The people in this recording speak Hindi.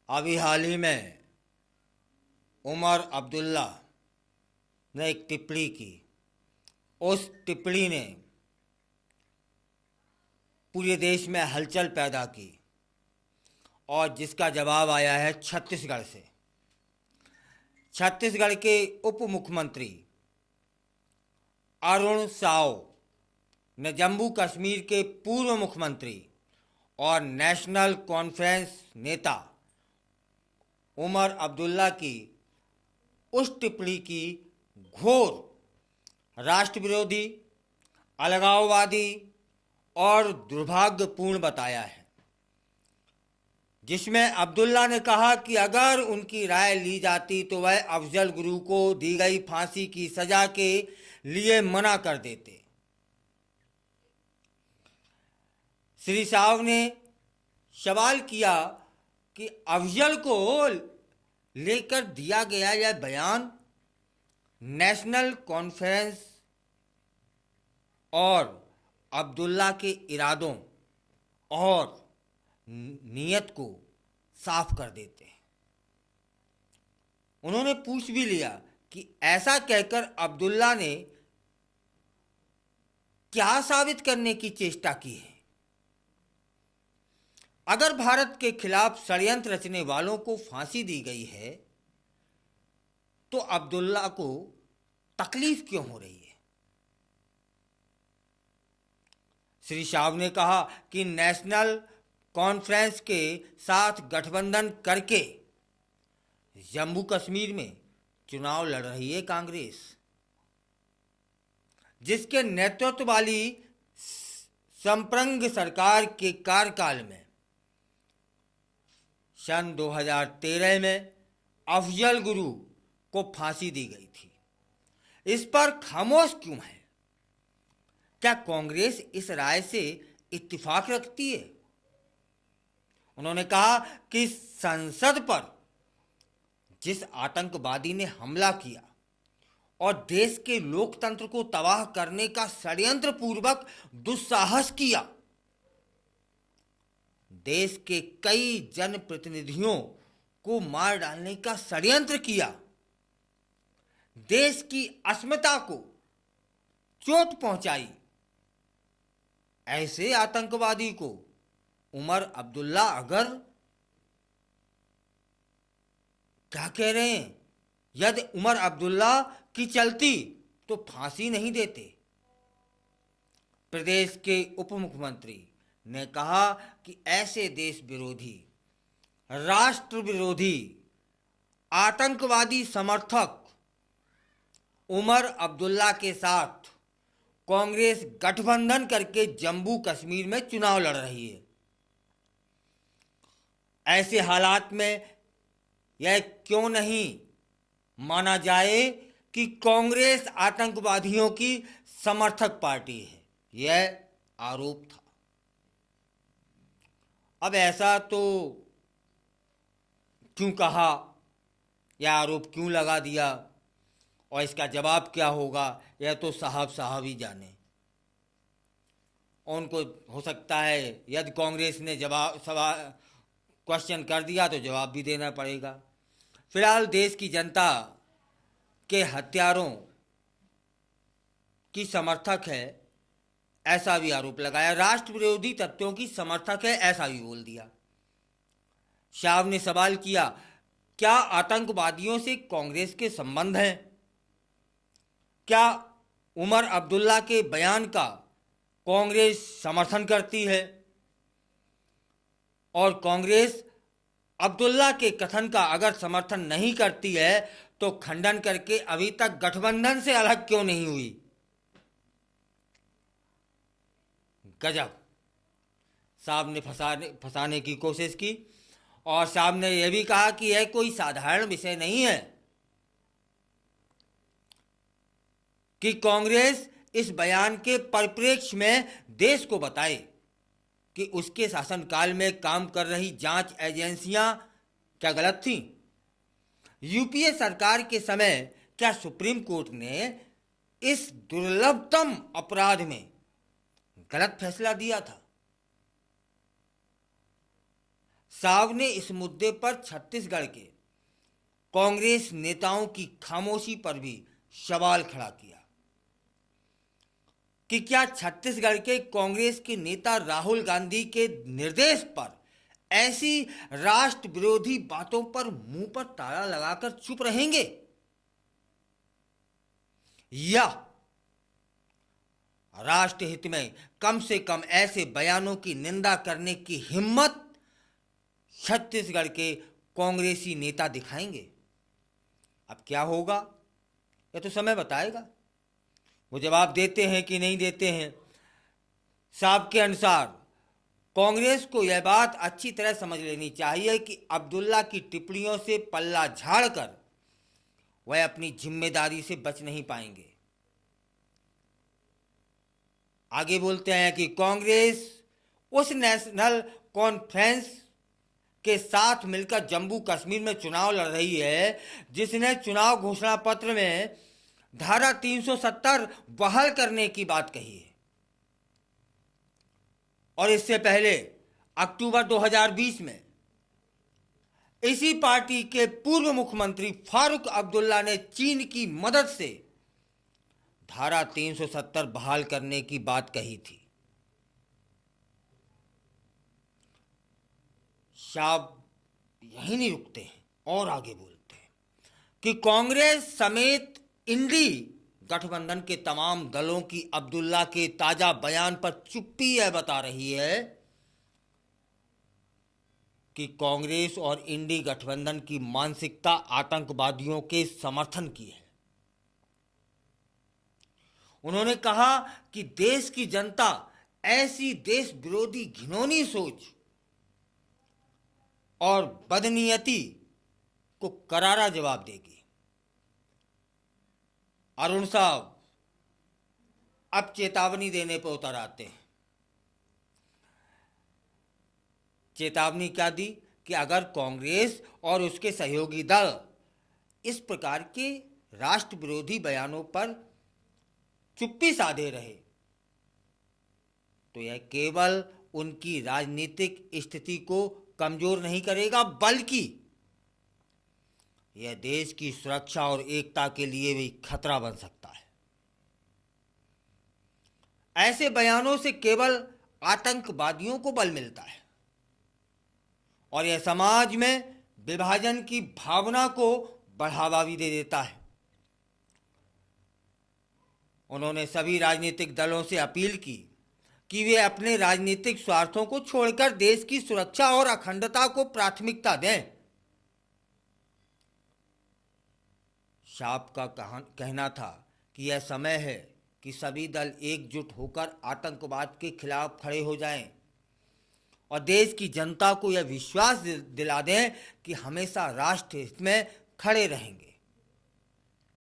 अभी हाल ही में उमर अब्दुल्ला ने एक टिप्पणी की। उस टिप्पणी ने पूरे देश में हलचल पैदा की और जिसका जवाब आया है छत्तीसगढ़ से। छत्तीसगढ़ के उप मुख्यमंत्री अरुण साव ने जम्मू कश्मीर के पूर्व मुख्यमंत्री और नेशनल कॉन्फ्रेंस नेता उमर अब्दुल्ला की उस टिप्पणी की घोर राष्ट्र विरोधी, अलगाववादी और दुर्भाग्यपूर्ण बताया है, जिसमें अब्दुल्ला ने कहा कि अगर उनकी राय ली जाती तो वह अफजल गुरु को दी गई फांसी की सजा के लिए मना कर देते। श्री साव ने सवाल किया कि अफजल को लेकर दिया गया यह बयान नेशनल कॉन्फ्रेंस और अब्दुल्ला के इरादों और नीयत को साफ कर देते हैं। उन्होंने पूछ भी लिया कि ऐसा कहकर अब्दुल्ला ने क्या साबित करने की चेष्टा की है। अगर भारत के खिलाफ षड्यंत्र रचने वालों को फांसी दी गई है तो अब्दुल्ला को तकलीफ क्यों हो रही है। श्री शाह ने कहा कि नेशनल कॉन्फ्रेंस के साथ गठबंधन करके जम्मू कश्मीर में चुनाव लड़ रही है कांग्रेस, जिसके नेतृत्व वाली संप्रंग सरकार के कार्यकाल में सन 2013 में अफजल गुरु को फांसी दी गई थी। इस पर खामोश क्यों है? क्या कांग्रेस इस राय से इत्तेफाक रखती है? उन्होंने कहा कि संसद पर जिस आतंकवादी ने हमला किया और देश के लोकतंत्र को तबाह करने का षड्यंत्र पूर्वक दुस्साहस किया, देश के कई जनप्रतिनिधियों को मार डालने का षड्यंत्र किया, देश की अस्मिता को चोट पहुंचाई, ऐसे आतंकवादी को उमर अब्दुल्ला अगर क्या कह रहे हैं, यदि उमर अब्दुल्ला की चलती तो फांसी नहीं देते। प्रदेश के उप मुख्यमंत्री ने कहा कि ऐसे देश विरोधी, राष्ट्र विरोधी, आतंकवादी समर्थक उमर अब्दुल्ला के साथ कांग्रेस गठबंधन करके जम्मू कश्मीर में चुनाव लड़ रही है। ऐसे हालात में यह क्यों नहीं माना जाए कि कांग्रेस आतंकवादियों की समर्थक पार्टी है, यह आरोप था। अब ऐसा तो क्यों कहा, यह आरोप क्यों लगा दिया और इसका जवाब क्या होगा, यह तो साहब ही जाने। उनको हो सकता है यदि कांग्रेस ने जवाब सवाल क्वेश्चन कर दिया तो जवाब भी देना पड़ेगा। फिलहाल देश की जनता के हत्यारों की समर्थक है, ऐसा भी आरोप लगाया। राष्ट्र विरोधी तत्वों की समर्थक है, ऐसा भी बोल दिया। शाह ने सवाल किया, क्या आतंकवादियों से कांग्रेस के संबंध हैं? क्या उमर अब्दुल्ला के बयान का कांग्रेस समर्थन करती है? और कांग्रेस अब्दुल्ला के कथन का अगर समर्थन नहीं करती है तो खंडन करके अभी तक गठबंधन से अलग क्यों नहीं हुई? गजब। साहब ने फंसाने की कोशिश की और साहब ने यह भी कहा कि यह कोई साधारण विषय नहीं है कि कांग्रेस इस बयान के परिप्रेक्ष्य में देश को बताए कि उसके शासनकाल में काम कर रही जांच एजेंसियां क्या गलत थीं। यूपीए सरकार के समय क्या सुप्रीम कोर्ट ने इस दुर्लभतम अपराध में गलत फैसला दिया था? साव ने इस मुद्दे पर छत्तीसगढ़ के कांग्रेस नेताओं की खामोशी पर भी सवाल खड़ा किया कि क्या छत्तीसगढ़ के कांग्रेस के नेता राहुल गांधी के निर्देश पर ऐसी राष्ट्र विरोधी बातों पर मुंह पर ताला लगाकर चुप रहेंगे, या राष्ट्र हित में कम से कम ऐसे बयानों की निंदा करने की हिम्मत छत्तीसगढ़ के कांग्रेसी नेता दिखाएंगे। अब क्या होगा यह तो समय बताएगा, वो जवाब देते हैं कि नहीं देते हैं। साहब के अनुसार कांग्रेस को यह बात अच्छी तरह समझ लेनी चाहिए कि अब्दुल्ला की टिप्पणियों से पल्ला झाड़कर वह अपनी जिम्मेदारी से बच नहीं पाएंगे। आगे बोलते हैं कि कांग्रेस उस नेशनल कॉन्फ्रेंस के साथ मिलकर जम्मू कश्मीर में चुनाव लड़ रही है जिसने चुनाव घोषणा पत्र में धारा 370 बहाल करने की बात कही है, और इससे पहले अक्टूबर 2020 में इसी पार्टी के पूर्व मुख्यमंत्री फारूक अब्दुल्ला ने चीन की मदद से धारा 370 बहाल करने की बात कही थी। साहब यही नहीं रुकते हैं और आगे बोलते हैं कि कांग्रेस समेत इंडी गठबंधन के तमाम दलों की अब्दुल्ला के ताजा बयान पर चुप्पी यह बता रही है कि कांग्रेस और इंडी गठबंधन की मानसिकता आतंकवादियों के समर्थन की है। उन्होंने कहा कि देश की जनता ऐसी देश विरोधी घिनौनी सोच और बदनीयती को करारा जवाब देगी। अरुण साहब अब चेतावनी देने पर उतर आते हैं। चेतावनी क्या दी कि अगर कांग्रेस और उसके सहयोगी दल इस प्रकार के राष्ट्र विरोधी बयानों पर चुप्पी साधे रहे तो यह केवल उनकी राजनीतिक स्थिति को कमजोर नहीं करेगा बल्कि यह देश की सुरक्षा और एकता के लिए भी खतरा बन सकता है। ऐसे बयानों से केवल आतंकवादियों को बल मिलता है और यह समाज में विभाजन की भावना को बढ़ावा भी दे देता है। उन्होंने सभी राजनीतिक दलों से अपील की कि वे अपने राजनीतिक स्वार्थों को छोड़कर देश की सुरक्षा और अखंडता को प्राथमिकता दें। साहब का कहना था कि यह समय है कि सभी दल एकजुट होकर आतंकवाद के खिलाफ खड़े हो जाएं और देश की जनता को यह विश्वास दिला दें कि हमेशा राष्ट्र हित में खड़े रहेंगे।